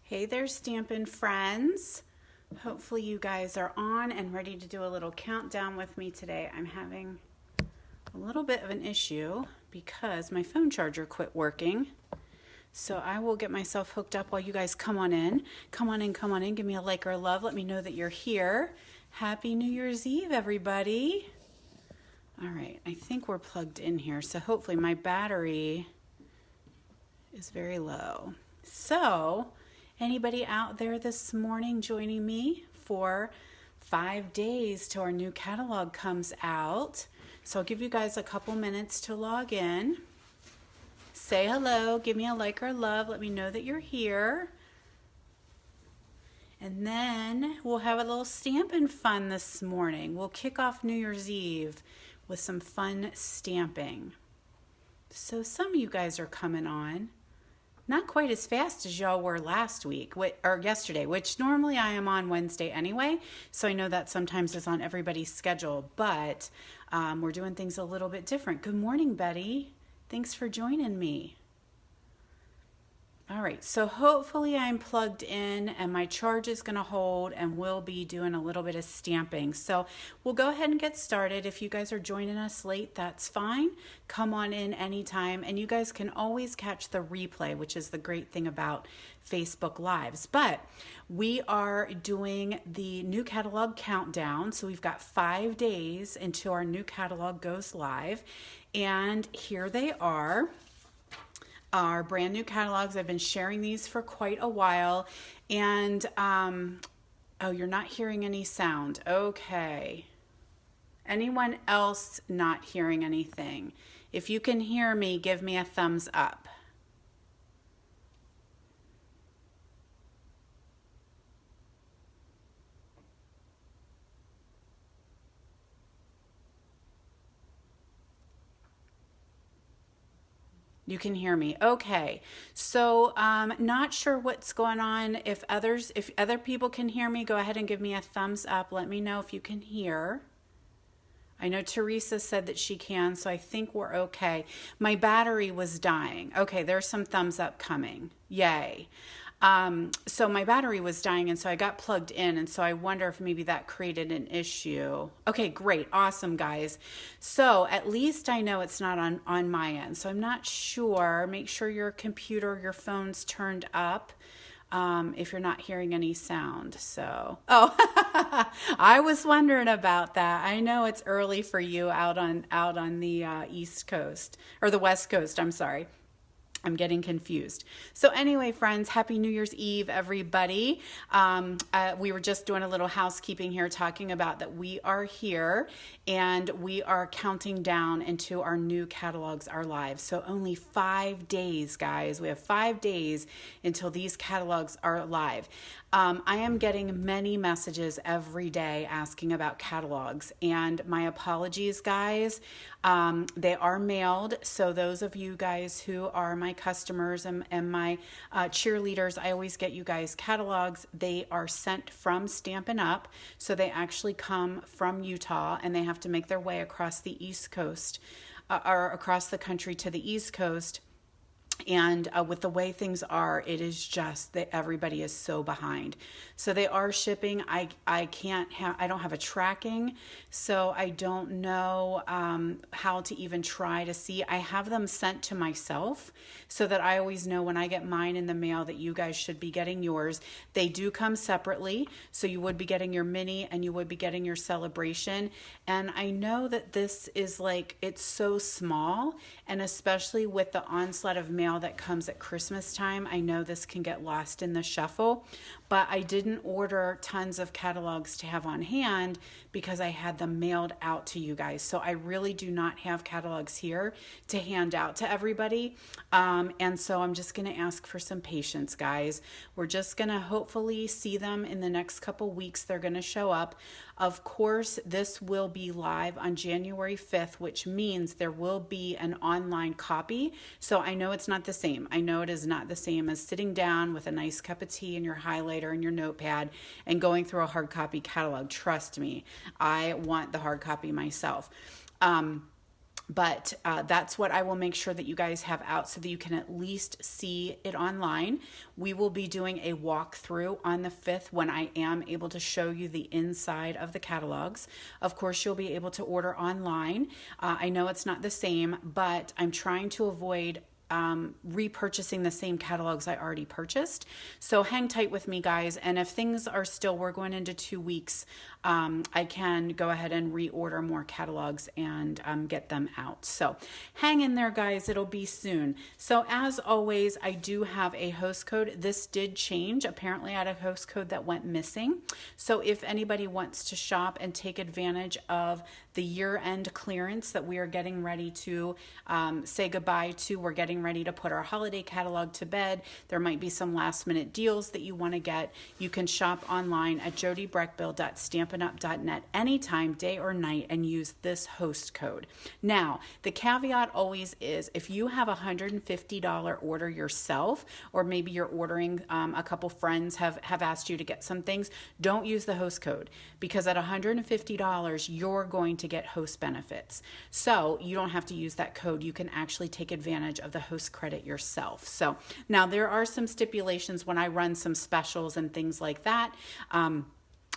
Hey there, Stampin' friends. Hopefully you guys are on and ready to do a little countdown with me today. I'm having a little bit of an issue because my phone charger quit working. So I will get myself hooked up while you guys come on in. Come on in. Give me a like or a love. Let me know that you're here. Happy New Year's Eve, everybody. All right, I think we're plugged in here. So hopefully my battery is very low. So anybody out there this morning joining me for 5 days till our new catalog comes out? So I'll give you guys a couple minutes to log in. Say hello, give me a like or love, let me know that you're here. And then we'll have a little stamping fun this morning. We'll kick off New Year's Eve with some fun stamping. So some of you guys are coming on. Not quite as fast as y'all were last week or yesterday, which normally I am on Wednesday anyway. So I know that sometimes is on everybody's schedule, but we're doing things a little bit different. Good morning, Betty. Thanks for joining me. All right, so hopefully I'm plugged in and my charge is going to hold and we'll be doing a little bit of stamping. So we'll go ahead and get started. If you guys are joining us late, that's fine. Come on in anytime, and you guys can always catch the replay, which is the great thing about Facebook Lives. But we are doing the new catalog countdown. So we've got 5 days until our new catalog goes live, and here they are. Our brand new catalogs. I've been sharing these for quite a while, and oh, you're not hearing any sound. Okay. Anyone else not hearing anything? If you can hear me, give me a thumbs up. You can hear me. Okay. So not sure what's going on. If other people can hear me, go ahead and give me a thumbs up. Let me know if you can hear. I know Teresa said that she can, so I think we're okay. My battery was dying. Okay, there's some thumbs up coming. Yay. So my battery was dying, and so I got plugged in, and so I wonder if maybe that created an issue. Okay, great. Awesome, guys. So at least I know it's not on my end. So I'm not sure. Make sure your computer, your phone's turned up. If you're not hearing any sound. So, I was wondering about that. I know it's early for you out on the East Coast, or the West Coast, I'm sorry. I'm getting confused. So anyway, friends, Happy New Year's Eve, everybody. We were just doing a little housekeeping here, talking about that we are here and we are counting down into our new catalogs are live. So only 5 days, guys. We have 5 days until these catalogs are live. I am getting many messages every day asking about catalogs, and my apologies, guys. They are mailed, so those of you guys who are my customers and my cheerleaders, I always get you guys catalogs. They are sent from Stampin' Up, so they actually come from Utah, and they have to make their way across the East Coast, or across the country to the East Coast. And with the way things are, it is just that everybody is so behind. So they are shipping. I don't have a tracking, so I don't know how to even try to see. I have them sent to myself so that I always know when I get mine in the mail that you guys should be getting yours. They do come separately, so you would be getting your mini and you would be getting your celebration. And I know that this is it's so small, and especially with the onslaught of mail that comes at Christmas time, I know this can get lost in the shuffle, but I didn't order tons of catalogs to have on hand because I had them mailed out to you guys. So I really do not have catalogs here to hand out to everybody. And so I'm just going to ask for some patience, guys. We're just going to hopefully see them in the next couple weeks. They're going to show up. Of course, this will be live on January 5th, which means there will be an online copy. So I know it's not the same. I know it is not the same as sitting down with a nice cup of tea and your highlighter and your notepad and going through a hard copy catalog. Trust me, I want the hard copy myself. But that's what I will make sure that you guys have out so that you can at least see it online. We will be doing a walkthrough on the 5th when I am able to show you the inside of the catalogs. Of course, you'll be able to order online. I know it's not the same, but I'm trying to avoid repurchasing the same catalogs I already purchased. So hang tight with me, guys. And if things are still, we're going into 2 weeks, I can go ahead and reorder more catalogs and get them out. So hang in there, guys. It'll be soon. So as always, I do have a host code. This did change. Apparently I had a host code that went missing. So if anybody wants to shop and take advantage of the year-end clearance that we are getting ready to say goodbye to, we're getting ready to put our holiday catalog to bed. There might be some last-minute deals that you want to get. You can shop online at jodybreckbill.stampinup.net anytime, day or night, and use this host code. Now, the caveat always is if you have a $150 order yourself, or maybe you're ordering, a couple friends have asked you to get some things, don't use the host code, because at $150, you're going to get host benefits. So you don't have to use that code. You can actually take advantage of the host credit yourself. So now there are some stipulations when I run some specials and things like that.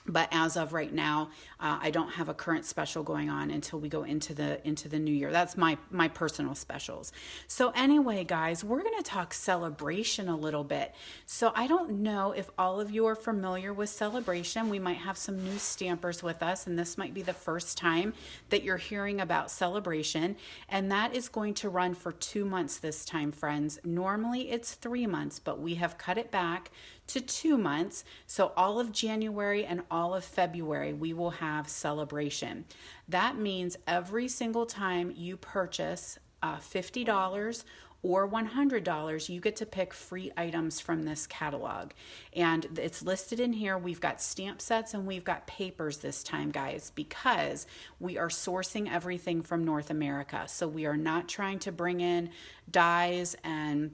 But as of right now, I don't have a current special going on until we go into the new year. That's my personal specials. So anyway, guys, we're going to talk Celebration a little bit. So I don't know if all of you are familiar with Celebration. We might have some new stampers with us, and this might be the first time that you're hearing about Celebration. And that is going to run for 2 months this time, friends. Normally it's 3 months, but we have cut it back to 2 months. So all of January and all of February, we will have Celebration. That means every single time you purchase $50 or $100, you get to pick free items from this catalog. And it's listed in here. We've got stamp sets and we've got papers this time, guys, because we are sourcing everything from North America. So we are not trying to bring in dies and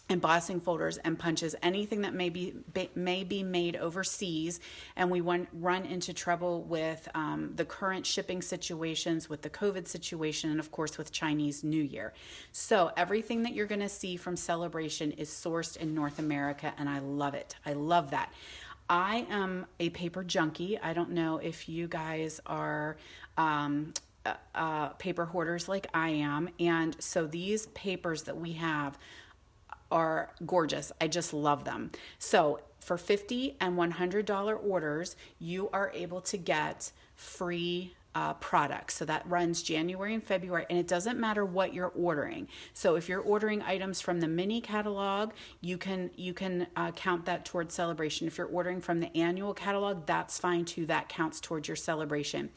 embossing folders and punches, anything that may be made overseas, and we run into trouble with the current shipping situations, with the COVID situation, and of course with Chinese New Year. So everything that you're going to see from Celebration is sourced in North America, and I love it. I love that. I am a paper junkie. I don't know if you guys are paper hoarders like I am, and so these papers that we have are gorgeous. I just love them. So for $50 and $100 orders, you are able to get free products. So that runs January and February, and it doesn't matter what you're ordering. So if you're ordering items from the mini catalog, you can count that towards Celebration. If you're ordering from the annual catalog, that's fine too. That counts towards your Celebration.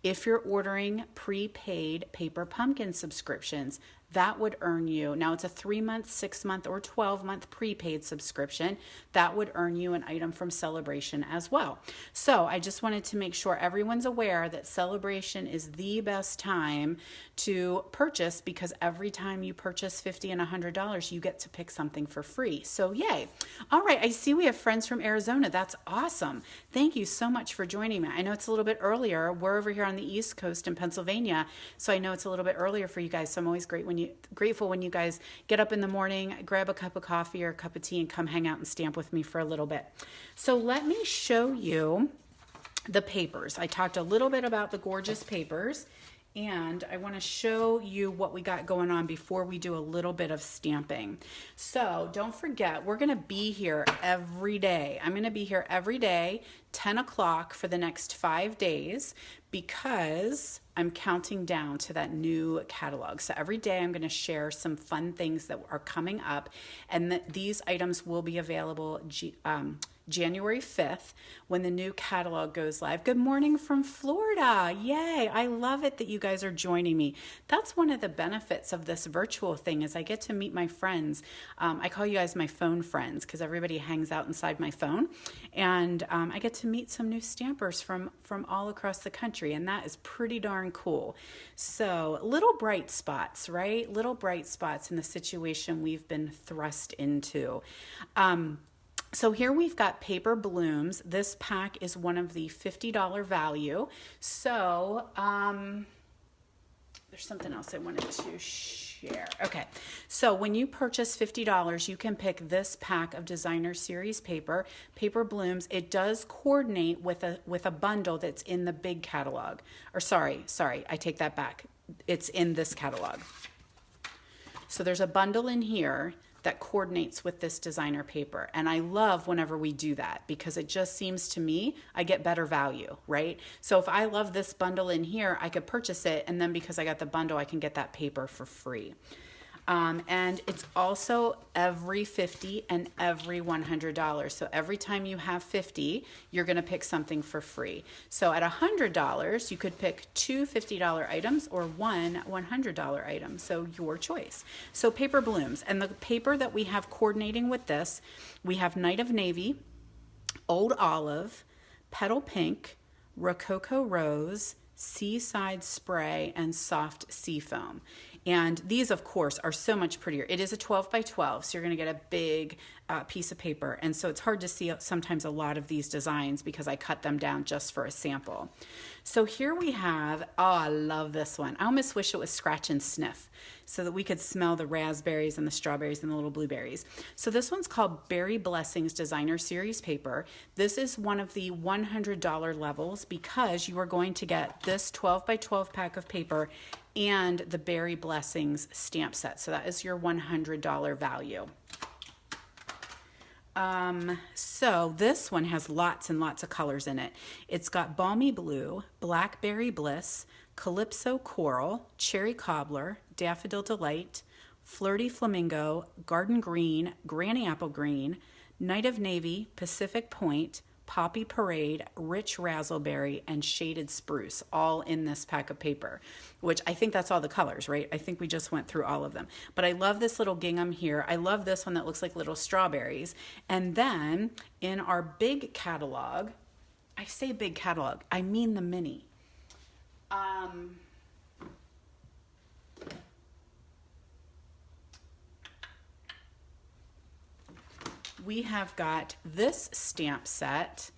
If you're ordering prepaid Paper Pumpkin subscriptions, that would earn you, now it's a 3-month, 6-month, or 12-month prepaid subscription, that would earn you an item from Celebration as well. So I just wanted to make sure everyone's aware that Celebration is the best time to purchase, because every time you purchase $50 and $100, you get to pick something for free. So yay. All right, I see we have friends from Arizona. That's awesome. Thank you so much for joining me. I know it's a little bit earlier. We're over here on the East Coast in Pennsylvania, so I know it's a little bit earlier for you guys. So I'm always grateful when you guys get up in the morning, grab a cup of coffee or a cup of tea, and come hang out and stamp with me for a little bit. So let me show you the papers. I talked a little bit about the gorgeous papers, and I want to show you what we got going on before we do a little bit of stamping. So don't forget, we're going to be here every day. I'm going to be here every day, 10 o'clock for the next 5 days, because I'm counting down to that new catalog. So every day I'm going to share some fun things that are coming up, and these items will be available January 5th when the new catalog goes live. Good morning from Florida. Yay. I love it that you guys are joining me. That's one of the benefits of this virtual thing, is I get to meet my friends. I call you guys my phone friends because everybody hangs out inside my phone, and I get to meet some new stampers from all across the country, and that is pretty darn cool. So little bright spots, right? Little bright spots in the situation we've been thrust into. So here we've got paper blooms. This pack is one of the $50 value. So there's something else I wanted to share. Okay, so when you purchase $50, you can pick this pack of designer series paper, Paper Blooms. It does coordinate with a bundle that's in the big catalog. Or sorry, I take that back. It's in this catalog. So there's a bundle in here that coordinates with this designer paper. And I love whenever we do that because it just seems to me I get better value, right? So if I love this bundle in here, I could purchase it, and then because I got the bundle, I can get that paper for free. And it's also every $50 and every $100. So every time you have $50, you're going to pick something for free. So at $100, you could pick two $50 items or one $100 item. So your choice. So Paper Blooms. And the paper that we have coordinating with this, we have Night of Navy, Old Olive, Petal Pink, Rococo Rose, Seaside Spray, and Soft Seafoam. And these, of course, are so much prettier. It is a 12 by 12, so you're going to get a big piece of paper. And so it's hard to see sometimes a lot of these designs because I cut them down just for a sample. So here we have, oh, I love this one. I almost wish it was Scratch and Sniff so that we could smell the raspberries and the strawberries and the little blueberries. So this one's called Berry Blessings Designer Series Paper. This is one of the $100 levels because you are going to get this 12 by 12 pack of paper and the Berry Blessings stamp set. So that is your $100 value. So this one has lots and lots of colors in it. It's got Balmy Blue, Blackberry Bliss, Calypso Coral, Cherry Cobbler, Daffodil Delight, Flirty Flamingo, Garden Green, Granny Apple Green, Night of Navy, Pacific Point, Poppy Parade, Rich Razzleberry, and Shaded Spruce, all in this pack of paper, which I think that's all the colors, right? I think we just went through all of them. But I love this little gingham here. I love this one that looks like little strawberries. And then in our big catalog, I say big catalog, I mean the mini. We have got this stamp set.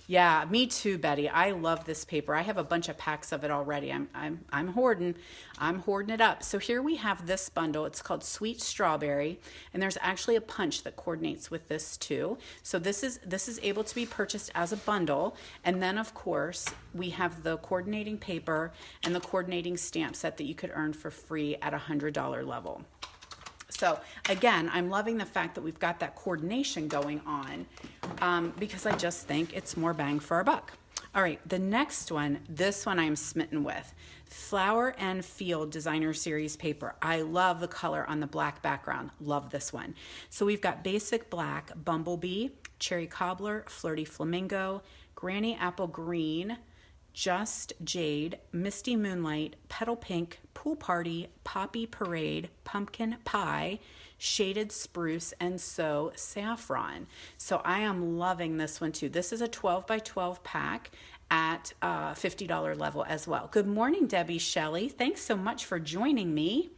Yeah, me too, Betty. I love this paper. I have a bunch of packs of it already. I'm hoarding it up. So here we have this bundle. It's called Sweet Strawberry, and there's actually a punch that coordinates with this too. So this is able to be purchased as a bundle, and then of course we have the coordinating paper and the coordinating stamp set that you could earn for free at $100 level. So again, I'm loving the fact that we've got that coordination going on because I just think it's more bang for our buck. All right, the next one, this one I'm smitten with. Flower and Field Designer Series Paper. I love the color on the black background. Love this one. So we've got Basic Black, Bumblebee, Cherry Cobbler, Flirty Flamingo, Granny Apple Green, Just Jade, Misty Moonlight, Petal Pink, Pool Party, Poppy Parade, Pumpkin Pie, Shaded Spruce, and So Saffron. So I am loving this one too. This is a 12 by 12 pack at $50 level as well. Good morning, Debbie Shelley. Thanks so much for joining me.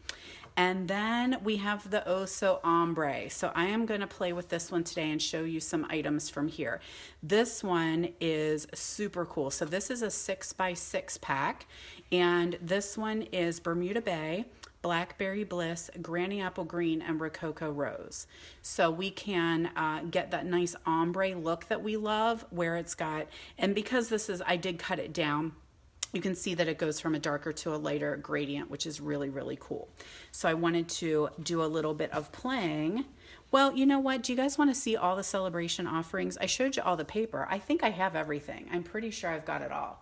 And then we have the Oso Ombre. So I am going to play with this one today and show you some items from here. This one is super cool. So this is a 6 by 6 pack, and this one is Bermuda Bay, Blackberry Bliss, Granny Apple Green, and Rococo Rose. So we can get that nice ombre look that we love, where it's got, and because this is, I did cut it down, you can see that it goes from a darker to a lighter gradient, which is really, really cool. So I wanted to do a little bit of playing. Well, you know what? Do you guys want to see all the celebration offerings? I showed you all the paper. I think I have everything. I'm pretty sure I've got it all.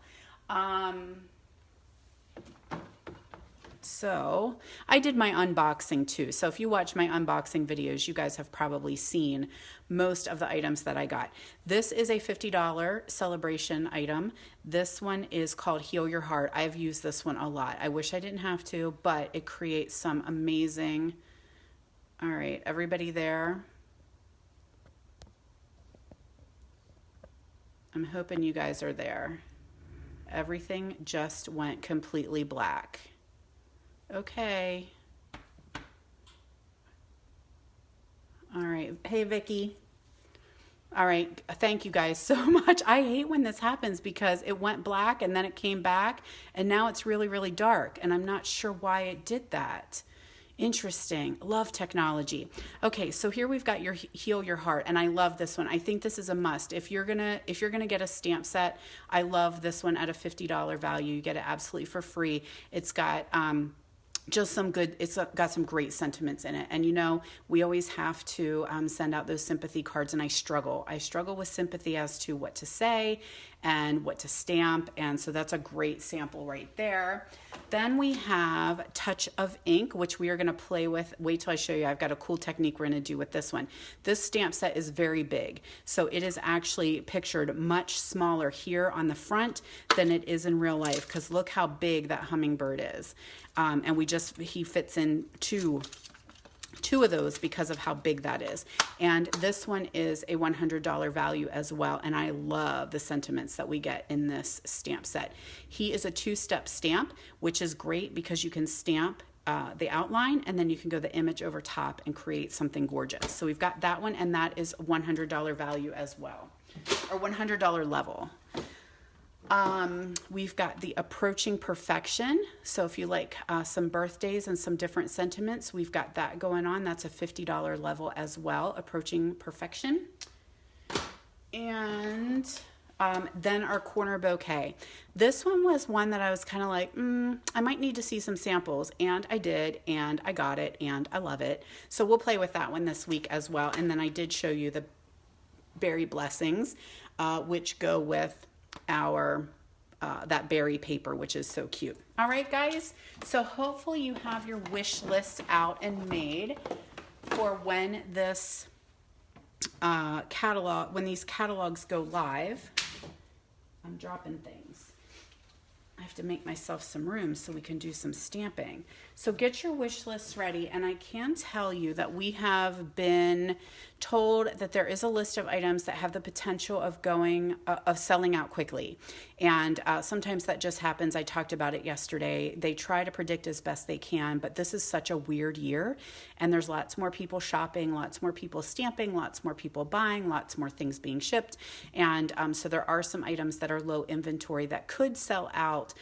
So I did my unboxing too. So if you watch my unboxing videos, you guys have probably seen most of the items that I got. This is a $50 celebration item. This one is called Heal Your Heart. I've used this one a lot. I wish I didn't have to, but it creates some amazing, all right, everybody there. I'm hoping you guys are there. Everything just went completely black. Okay. All right. Hey, Vicky. All right. Thank you guys so much. I hate when this happens because it went black and then it came back and now it's really, really dark. And I'm not sure why it did that. Interesting. Love technology. Okay, so here we've got your Heal Your Heart, and I love this one. I think this is a must. If you're gonna get a stamp set, I love this one at a $50 value. You get it absolutely for free. It's got just some good, it's got some great sentiments in it. And you know, we always have to send out those sympathy cards, and I struggle with sympathy as to what to say and what to stamp. And so that's a great sample right there. Then we have Touch of Ink, which we are going to play with. Wait till I show you. I've got a cool technique we're going to do with this one. This stamp set is very big. So it is actually pictured much smaller here on the front than it is in real life, because look how big that hummingbird is. And he fits in two of those because of how big that is. And this one is a $100 value as well. And I love the sentiments that we get in this stamp set. He is a 2-step stamp, which is great because you can stamp the outline and then you can go the image over top and create something gorgeous. So we've got that one, and that is $100 value as well, or $100 level. We've got the Approaching Perfection. So if you like some birthdays and some different sentiments, we've got that going on. That's a $50 level as well, Approaching Perfection. And then our Corner Bouquet. This one was one that I was kind of like, I might need to see some samples. And I did, and I got it, and I love it. So we'll play with that one this week as well. And then I did show you the Berry Blessings, which go with our that berry paper, which is so cute. All right, guys, so hopefully you have your wish list out and made for when this when these catalogs go live. I'm dropping things. I have to make myself some room so we can do some stamping. So get your wish lists ready, and I can tell you that we have been told that there is a list of items that have the potential of selling out quickly. And sometimes that just happens. I talked about it yesterday. They try to predict as best they can, but this is such a weird year, and there's lots more people shopping, lots more people stamping, lots more people buying, lots more things being shipped. And so there are some items that are low inventory that could sell out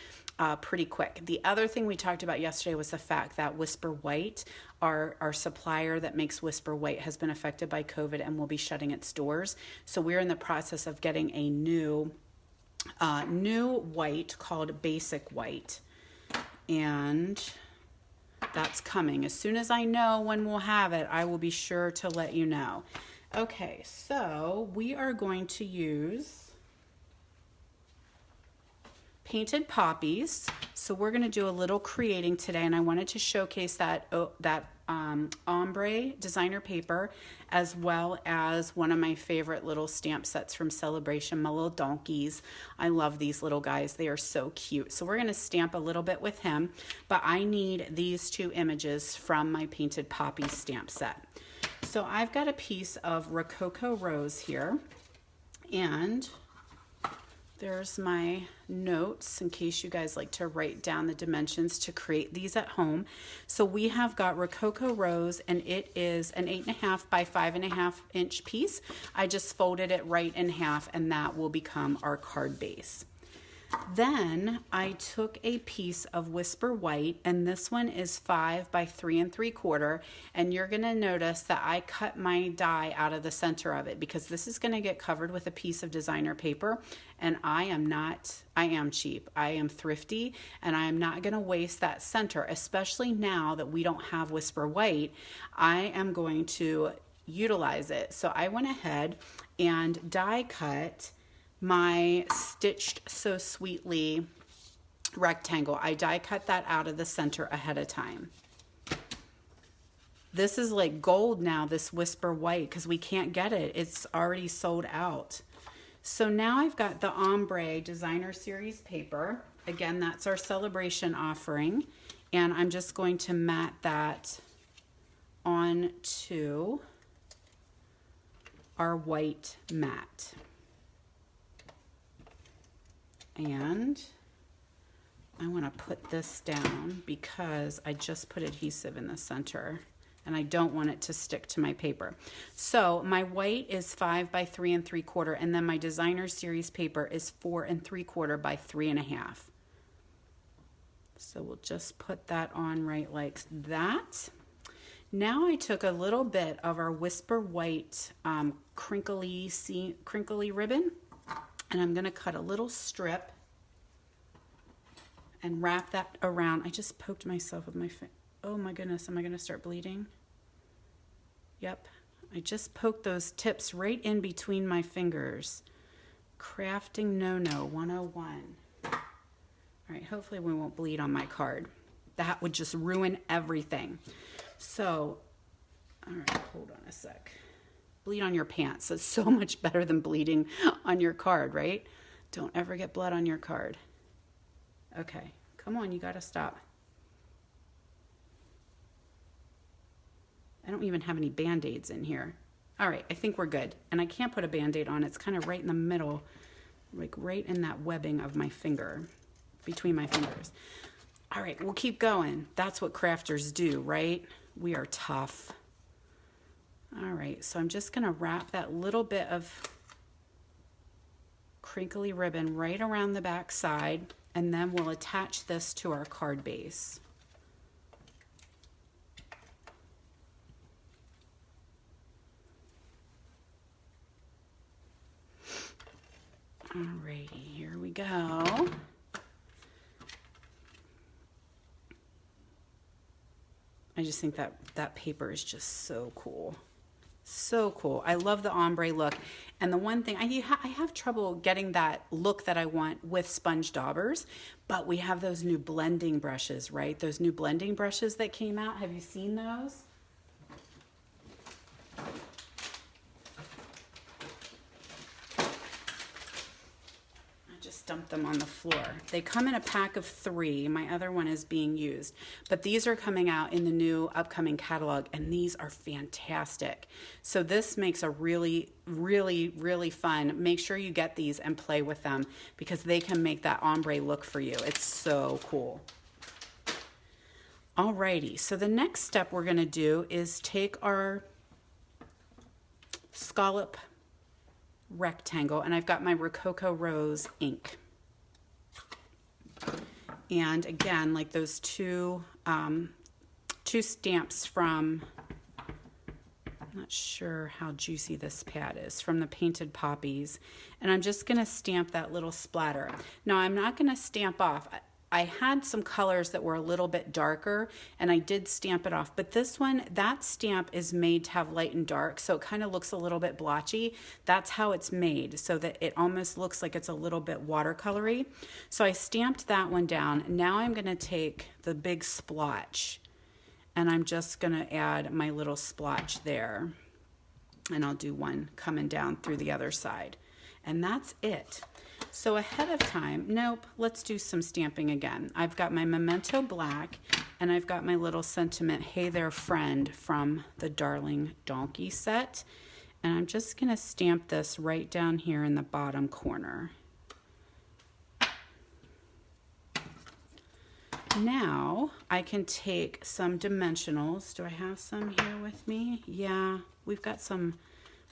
pretty quick. The other thing we talked about yesterday was the fact that Whisper White, our supplier that makes Whisper White, has been affected by COVID and will be shutting its doors. So we're in the process of getting a new white called Basic White, and that's coming. As soon as I know when we'll have it, I will be sure to let you know. Okay, so we are going to use Painted Poppies. So we're going to do a little creating today, and I wanted to showcase that ombre designer paper, as well as one of my favorite little stamp sets from Celebration, my little donkeys. I love these little guys. They are so cute. So we're going to stamp a little bit with him, but I need these 2 images from my Painted Poppies stamp set. So I've got a piece of Rococo Rose here, and there's my notes in case you guys like to write down the dimensions to create these at home. So we have got Rococo Rose, and it is an 8.5 by 5.5 inch piece. I just folded it right in half, and that will become our card base. Then I took a piece of Whisper White, and this one is 5 by 3 3/4, and you're going to notice that I cut my die out of the center of it because this is going to get covered with a piece of designer paper, and I am cheap. I am thrifty, and I am not going to waste that center, especially now that we don't have Whisper White. I am going to utilize it. So I went ahead and die cut my Stitched So Sweetly rectangle. I die cut that out of the center ahead of time. This is like gold now, this Whisper White, because we can't get it. It's already sold out. So now I've got the Ombre Designer Series paper. Again, that's our Celebration offering. And I'm just going to mat that onto our white mat. And I want to put this down because I just put adhesive in the center and I don't want it to stick to my paper. So my white is 5 by 3 3/4, and then my designer series paper is 4 3/4 by 3.5. So we'll just put that on right like that. Now I took a little bit of our Whisper White crinkly ribbon, and I'm gonna cut a little strip and wrap that around. I just poked myself with my finger. Oh my goodness, am I gonna start bleeding? Yep, I just poked those tips right in between my fingers. Crafting No-No 101. All right, hopefully we won't bleed on my card. That would just ruin everything. So, all right, hold on a sec. Bleed on your pants. That's so much better than bleeding on your card, right? Don't ever get blood on your card. Okay, come on, you gotta stop. I don't even have any Band-Aids in here. All right, I think we're good. And I can't put a Band-Aid on. It's kind of right in the middle, like right in that webbing of my finger, between my fingers. All right, we'll keep going. That's what crafters do, right? We are tough. All right, so I'm just gonna wrap that little bit of crinkly ribbon right around the back side, and then we'll attach this to our card base. Alrighty, here we go. I just think that paper is just so cool. So cool. I love the ombre look. And the one thing, I have trouble getting that look that I want with sponge daubers, but we have those new blending brushes, right? Those new blending brushes that came out. Have you seen those? Dump them on the floor. They come in a pack of 3. My other one is being used, but these are coming out in the new upcoming catalog, and these are fantastic. So this makes a really, really, really fun. Make sure you get these and play with them because they can make that ombre look for you. It's so cool. Alrighty, so the next step we're gonna do is take our scallop rectangle, and I've got my Rococo Rose ink. And again, like those two stamps from, I'm not sure how juicy this pad is, from the Painted Poppies. And I'm just gonna stamp that little splatter. Now I'm not gonna stamp off. I had some colors that were a little bit darker and I did stamp it off, but this one, that stamp is made to have light and dark, so it kind of looks a little bit blotchy. That's how it's made, so that it almost looks like it's a little bit watercolory. So I stamped that one down. Now I'm gonna take the big splotch and I'm just gonna add my little splotch there. And I'll do one coming down through the other side. And that's it. So ahead of time, nope, let's do some stamping again. I've got my Memento Black and I've got my little sentiment, Hey There Friend, from the Darling Donkey set. And I'm just gonna stamp this right down here in the bottom corner. Now I can take some dimensionals. Do I have some here with me? Yeah, we've got some.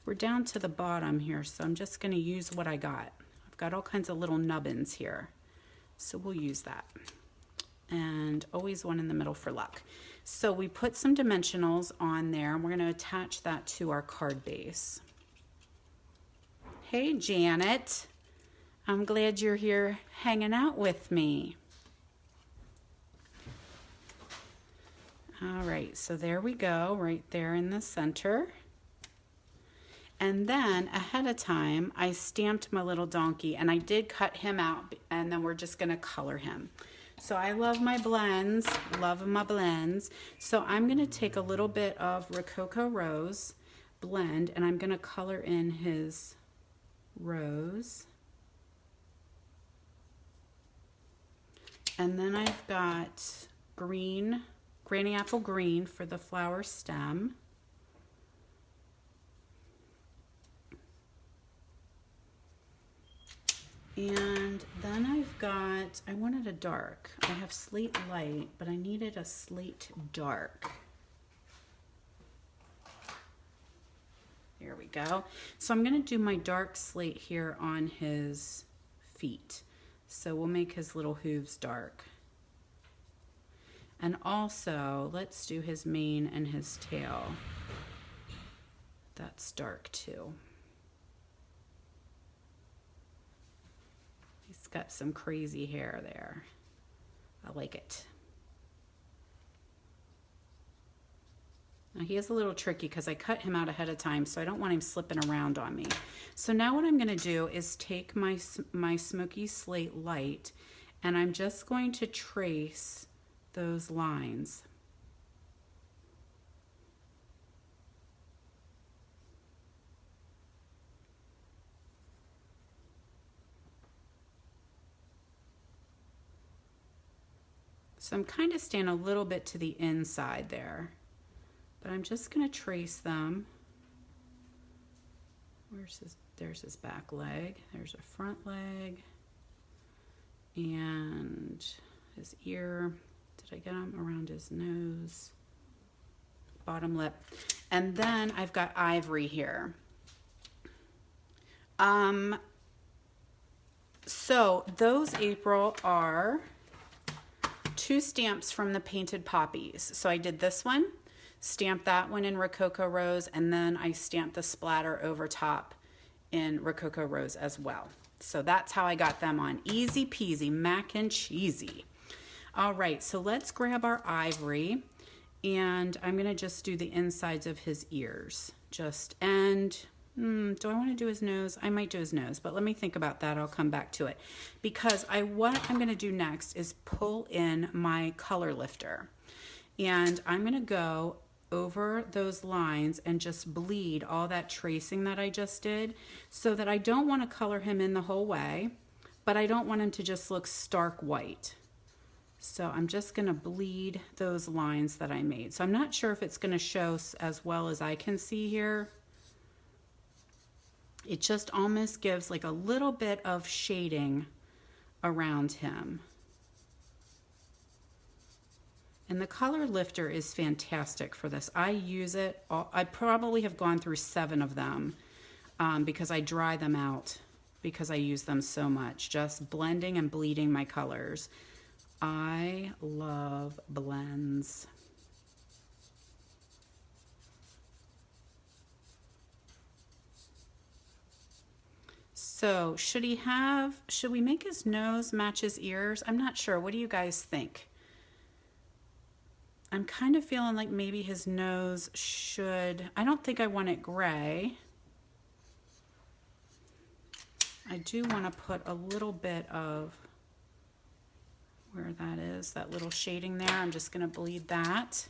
We're down to the bottom here, so I'm just gonna use what I got. I've got all kinds of little nubbins here, so we'll use that. And always one in the middle for luck. So we put some dimensionals on there, and we're gonna attach that to our card base. Hey, Janet. I'm glad you're here hanging out with me. All right, so there we go, right there in the center. And then ahead of time, I stamped my little donkey and I did cut him out, and then we're just gonna color him. So I love my blends, love my blends. So I'm gonna take a little bit of Rococo Rose blend and I'm gonna color in his rose. And then I've got green, Granny Apple Green for the flower stem. And then I've got, I wanted a dark. I have Slate Light, but I needed a Slate Dark. There we go. So I'm going to do my dark slate here on his feet. So we'll make his little hooves dark. And also, let's do his mane and his tail. That's dark too. He's got some crazy hair there. I like it. Now he is a little tricky because I cut him out ahead of time, so I don't want him slipping around on me. So now what I'm going to do is take my Smoky Slate Light, and I'm just going to trace those lines. So I'm kind of staying a little bit to the inside there, but I'm just going to trace them. There's his back leg, there's a front leg, and his ear. Did I get him around his nose? Bottom lip. And then I've got ivory here. So those, April, are 2 stamps from the Painted Poppies. So I did this one, stamped that one in Rococo Rose, and then I stamped the splatter over top in Rococo Rose as well. So that's how I got them on. Easy peasy, mac and cheesy. All right, so let's grab our ivory, and I'm gonna just do the insides of his ears. Do I want to do his nose? I might do his nose, but let me think about that. I'll come back to it. Because what I'm going to do next is pull in my color lifter. And I'm going to go over those lines and just bleed all that tracing that I just did, so that I don't want to color him in the whole way, but I don't want him to just look stark white. So I'm just going to bleed those lines that I made. So I'm not sure if it's going to show as well as I can see here. It just almost gives like a little bit of shading around him. And the color lifter is fantastic for this. I use it, I probably have gone through 7 of them because I dry them out because I use them so much. Just blending and bleeding my colors. I love blends. So should we make his nose match his ears? I'm not sure. What do you guys think? I'm kind of feeling like maybe his nose should, I don't think I want it gray. I do want to put a little bit of where that is, that little shading there. I'm just going to bleed that.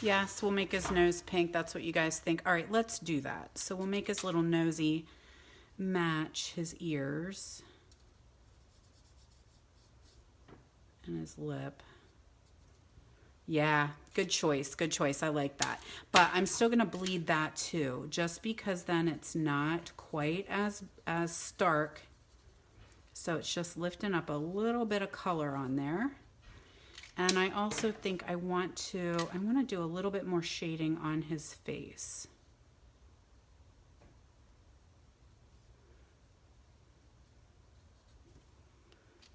Yes, we'll make his nose pink. That's what you guys think. All right, let's do that. So we'll make his little nosy match his ears and his lip. Yeah, good choice. Good choice. I like that. But I'm still going to bleed that too, just because then it's not quite as stark. So it's just lifting up a little bit of color on there. And I also think I want to do a little bit more shading on his face.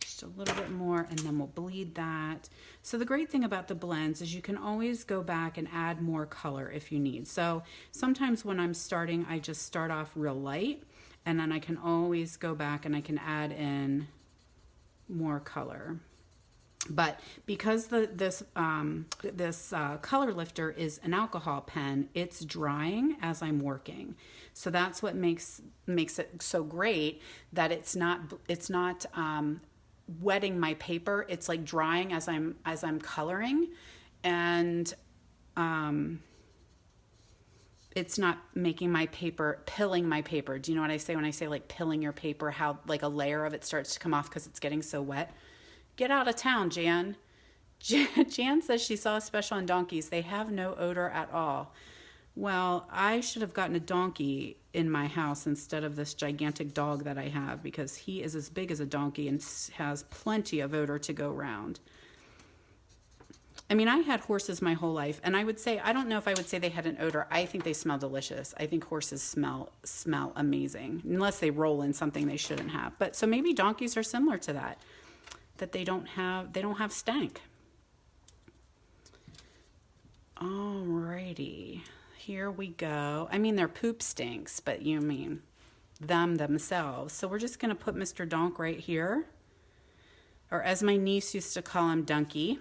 Just a little bit more, and then we'll bleed that. So the great thing about the blends is you can always go back and add more color if you need. So sometimes when I'm starting, I just start off real light, and then I can always go back and I can add in more color. But because this color lifter is an alcohol pen, it's drying as I'm working. So that's what makes it so great, that it's not wetting my paper. It's like drying as I'm coloring, and it's not making my paper, pilling my paper. Do you know what I say when I say like pilling your paper? How like a layer of it starts to come off because it's getting so wet. Get out of town, Jan. Jan says she saw a special on donkeys. They have no odor at all. Well, I should have gotten a donkey in my house instead of this gigantic dog that I have, because he is as big as a donkey and has plenty of odor to go around. I mean, I had horses my whole life, and I would say, I don't know if I would say they had an odor. I think they smell delicious. I think horses smell amazing, unless they roll in something they shouldn't have. But so maybe donkeys are similar to that they don't have stank. Alrighty, here we go. I mean, their poop stinks, but you mean them themselves. So we're just gonna put Mr. Donk right here, or as my niece used to call him, Donkey.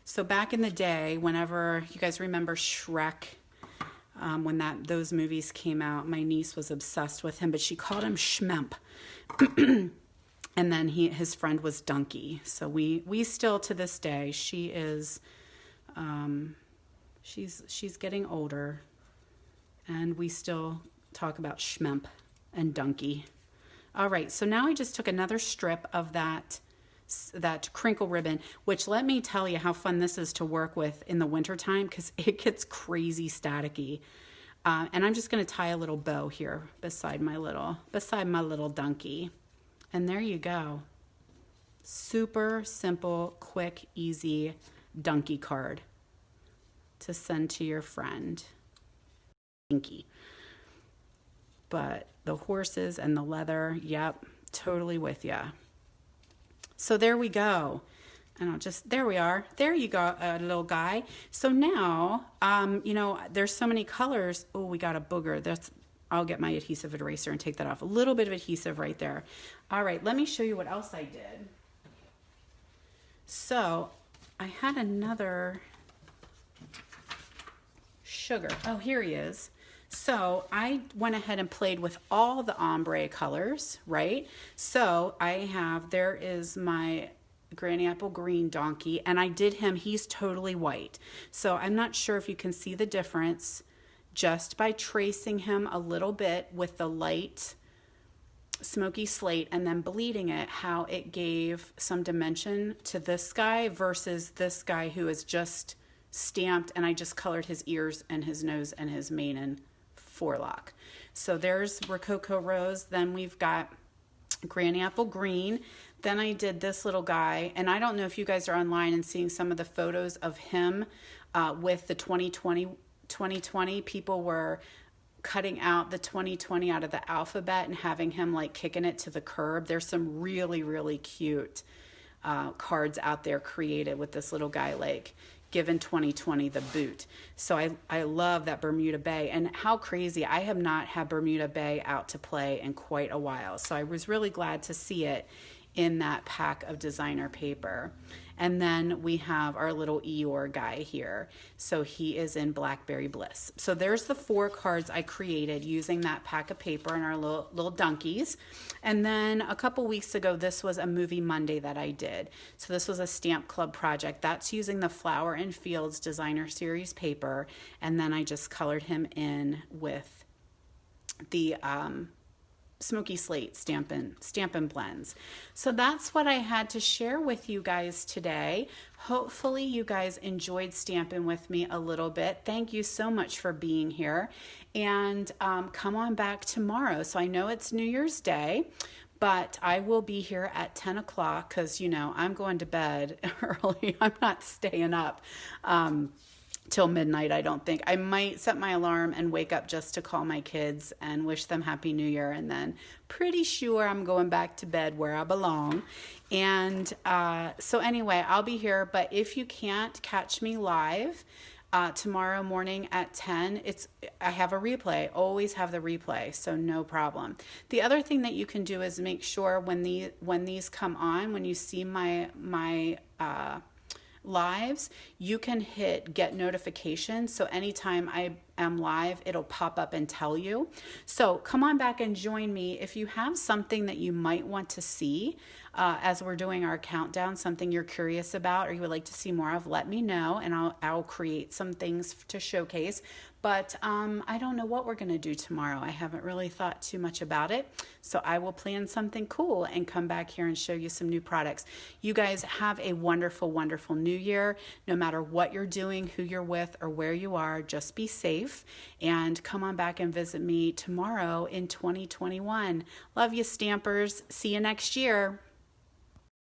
So back in the day, whenever you guys remember Shrek, when those movies came out, my niece was obsessed with him, but she called him Schmemp. And then his friend was Donkey. So we still, to this day, she is, she's getting older, and we still talk about Schmemp and Donkey. All right, so now I just took another strip of that crinkle ribbon, which, let me tell you how fun this is to work with in the wintertime, because it gets crazy staticky. And I'm just going to tie a little bow here beside my little donkey. And there you go. Super simple, quick, easy donkey card to send to your friend. Dinky. But the horses and the leather, yep, totally with ya. So there we go. And there we are. There you go, little guy. So now, there's so many colors. Oh, we got a booger. I'll get my adhesive eraser and take that off. A little bit of adhesive right there. All right, let me show you what else I did. So I had another sugar. Oh, here he is. So I went ahead and played with all the ombre colors, right? So there is my Granny Apple Green donkey, and I did him, he's totally white. So I'm not sure if you can see the difference just by tracing him a little bit with the light smoky slate and then bleeding it, how it gave some dimension to this guy versus this guy who is just stamped, and I just colored his ears and his nose and his mane and forelock. So there's Rococo Rose. Then we've got Granny Apple Green. Then I did this little guy, and I don't know if you guys are online and seeing some of the photos of him with the 2020. People were cutting out the 2020 out of the alphabet and having him like kicking it to the curb. There's some really, really cute cards out there created with this little guy like given 2020 the boot. So I love that Bermuda Bay, and how crazy, I have not had Bermuda Bay out to play in quite a while. So I was really glad to see it in that pack of designer paper. And then we have our little Eeyore guy here. So he is in Blackberry Bliss. So there's the 4 cards I created using that pack of paper and our little donkeys. And then a couple weeks ago, this was a Movie Monday that I did. So this was a Stamp Club project. That's using the Flower and Fields Designer Series paper. And then I just colored him in with the Smoky Slate Stampin' Blends. So that's what I had to share with you guys today. Hopefully you guys enjoyed stamping with me a little bit. Thank you so much for being here, and come on back tomorrow. So I know it's New Year's Day, but I will be here at 10 o'clock because, I'm going to bed early. I'm not staying up till midnight, I don't think. I might set my alarm and wake up just to call my kids and wish them Happy New Year, and then pretty sure I'm going back to bed where I belong. And so anyway, I'll be here, but if you can't catch me live tomorrow morning at 10, I have a replay. Always have the replay, so no problem. The other thing that you can do is make sure when these come on, when you see my lives, you can hit get notifications. So anytime I am live, it'll pop up and tell you. So come on back and join me. If you have something that you might want to see as we're doing our countdown, something you're curious about or you would like to see more of, let me know, and I'll create some things to showcase. But I don't know what we're going to do tomorrow. I haven't really thought too much about it. So I will plan something cool and come back here and show you some new products. You guys have a wonderful, wonderful new year. No matter what you're doing, who you're with, or where you are, just be safe and come on back and visit me tomorrow in 2021. Love you, Stampers. See you next year.